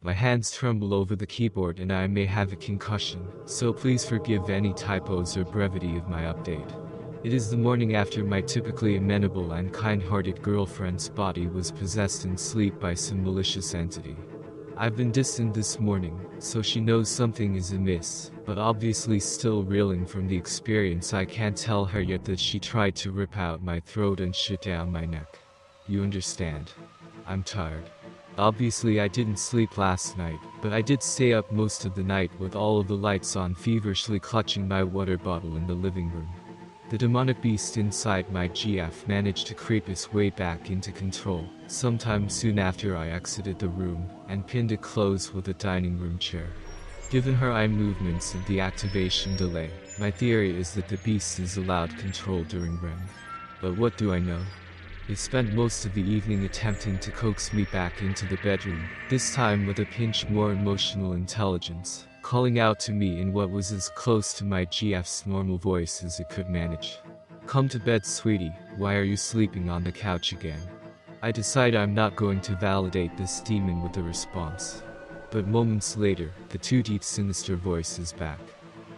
My hands tremble over the keyboard and I may have a concussion, so please forgive any typos or brevity of my update. It is the morning after my typically amenable and kind-hearted girlfriend's body was possessed in sleep by some malicious entity. I've been distant this morning, so she knows something is amiss, but obviously still reeling from the experience. I can't tell her yet that she tried to rip out my throat and shit down my neck. You understand? I'm tired. Obviously I didn't sleep last night, but I did stay up most of the night with all of the lights on, feverishly clutching my water bottle in the living room. The demonic beast inside my GF managed to creep its way back into control, sometime soon after I exited the room, and pinned it close with a dining room chair. Given her eye movements and the activation delay, my theory is that the beast is allowed control during REM. But what do I know? It spent most of the evening attempting to coax me back into the bedroom, this time with a pinch more emotional intelligence, calling out to me in what was as close to my GF's normal voice as it could manage. Come to bed, sweetie, why are you sleeping on the couch again? I decide I'm not going to validate this demon with a response. But moments later, the too deep sinister voice is back.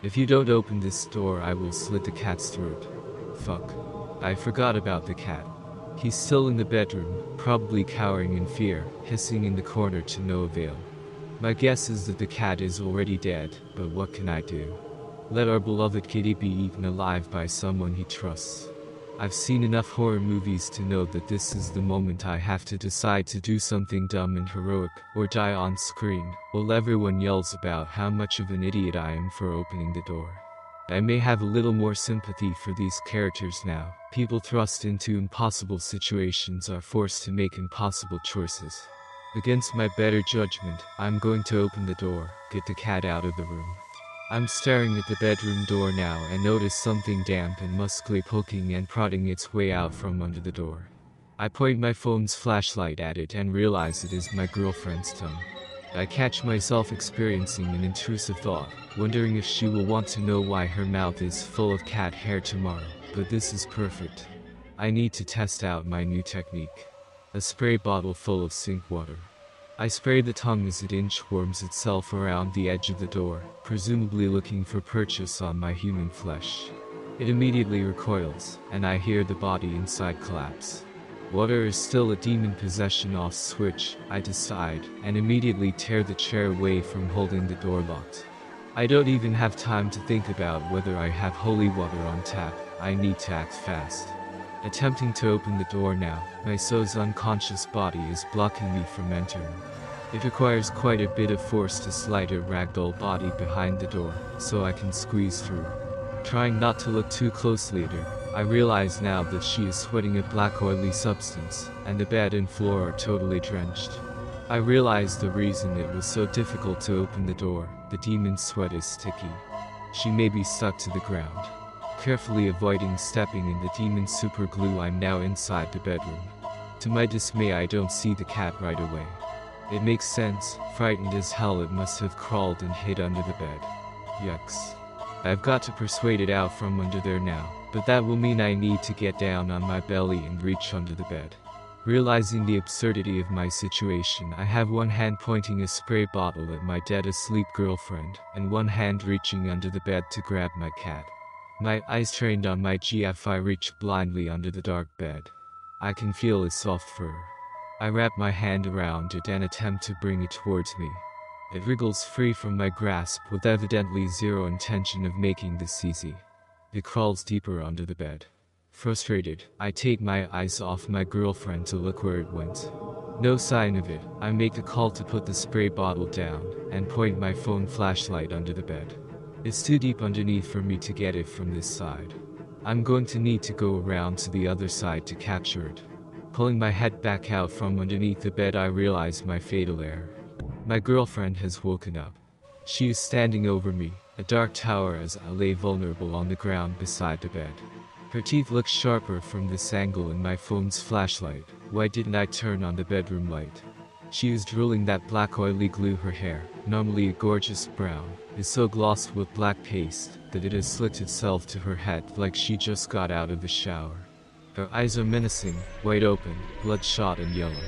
If you don't open this door, I will slit the cat's throat. Fuck. I forgot about the cat. He's still in the bedroom, probably cowering in fear, hissing in the corner to no avail. My guess is that the cat is already dead, but what can I do? Let our beloved kitty be eaten alive by someone he trusts. I've seen enough horror movies to know that this is the moment I have to decide to do something dumb and heroic, or die on screen, while everyone yells about how much of an idiot I am for opening the door. I may have a little more sympathy for these characters now. People thrust into impossible situations are forced to make impossible choices. Against my better judgment, I'm going to open the door, get the cat out of the room. I'm staring at the bedroom door now and notice something damp and muscly poking and prodding its way out from under the door. I point my phone's flashlight at it and realize it is my girlfriend's tongue. I catch myself experiencing an intrusive thought, wondering if she will want to know why her mouth is full of cat hair tomorrow, but this is perfect. I need to test out my new technique. A spray bottle full of sink water. I spray the tongue as it inchworms itself around the edge of the door, presumably looking for purchase on my human flesh. It immediately recoils, and I hear the body inside collapse. Water is still a demon possession off switch, I decide, and immediately tear the chair away from holding the door locked. I don't even have time to think about whether I have holy water on tap. I need to act fast. Attempting to open the door now, my so's unconscious body is blocking me from entering. It requires quite a bit of force to slide a ragdoll body behind the door, so I can squeeze through. Trying not to look too closely at her, I realize now that she is sweating a black oily substance, and the bed and floor are totally drenched. I realize the reason it was so difficult to open the door. The demon's sweat is sticky. She may be stuck to the ground. Carefully avoiding stepping in the demon's super glue, I'm now inside the bedroom. To my dismay, I don't see the cat right away. It makes sense, frightened as hell it must have crawled and hid under the bed. Yucks. I've got to persuade it out from under there now, but that will mean I need to get down on my belly and reach under the bed. Realizing the absurdity of my situation, I have one hand pointing a spray bottle at my dead asleep girlfriend, and one hand reaching under the bed to grab my cat. My eyes trained on my GF, I reach blindly under the dark bed. I can feel its soft fur. I wrap my hand around it and attempt to bring it towards me. It wriggles free from my grasp with evidently zero intention of making this easy. It crawls deeper under the bed. Frustrated, I take my eyes off my girlfriend to look where it went. No sign of it. I make a call to put the spray bottle down, and point my phone flashlight under the bed. It's too deep underneath for me to get it from this side. I'm going to need to go around to the other side to capture it. Pulling my head back out from underneath the bed, I realize my fatal error. My girlfriend has woken up. She is standing over me, a dark tower as I lay vulnerable on the ground beside the bed. Her teeth look sharper from this angle in my phone's flashlight. Why didn't I turn on the bedroom light? She is drooling that black oily glue. Her hair, normally a gorgeous brown, is so glossed with black paste that it has slicked itself to her head like she just got out of the shower. Her eyes are menacing, wide open, bloodshot and yellow.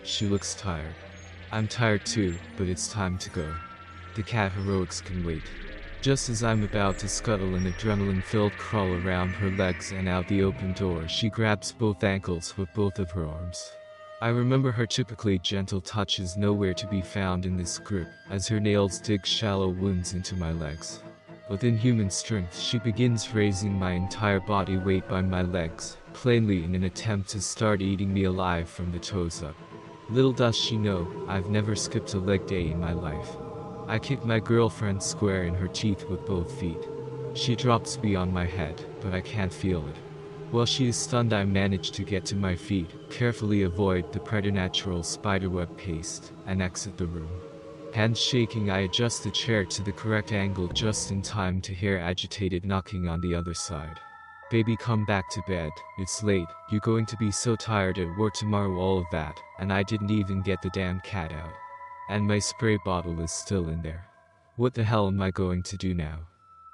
She looks tired. I'm tired too, but it's time to go. The cat heroics can wait. Just as I'm about to scuttle an adrenaline-filled crawl around her legs and out the open door, she grabs both ankles with both of her arms. I remember her typically gentle touch is nowhere to be found in this grip, as her nails dig shallow wounds into my legs. With inhuman strength, she begins raising my entire body weight by my legs, plainly in an attempt to start eating me alive from the toes up. Little does she know, I've never skipped a leg day in my life. I kick my girlfriend square in her teeth with both feet. She drops beyond my head, but I can't feel it. While she is stunned, I manage to get to my feet, carefully avoid the preternatural spiderweb paste, and exit the room. Hands shaking, I adjust the chair to the correct angle just in time to hear agitated knocking on the other side. Baby, come back to bed, it's late, you're going to be so tired at work tomorrow, all of that, and I didn't even get the damn cat out. And my spray bottle is still in there. What the hell am I going to do now?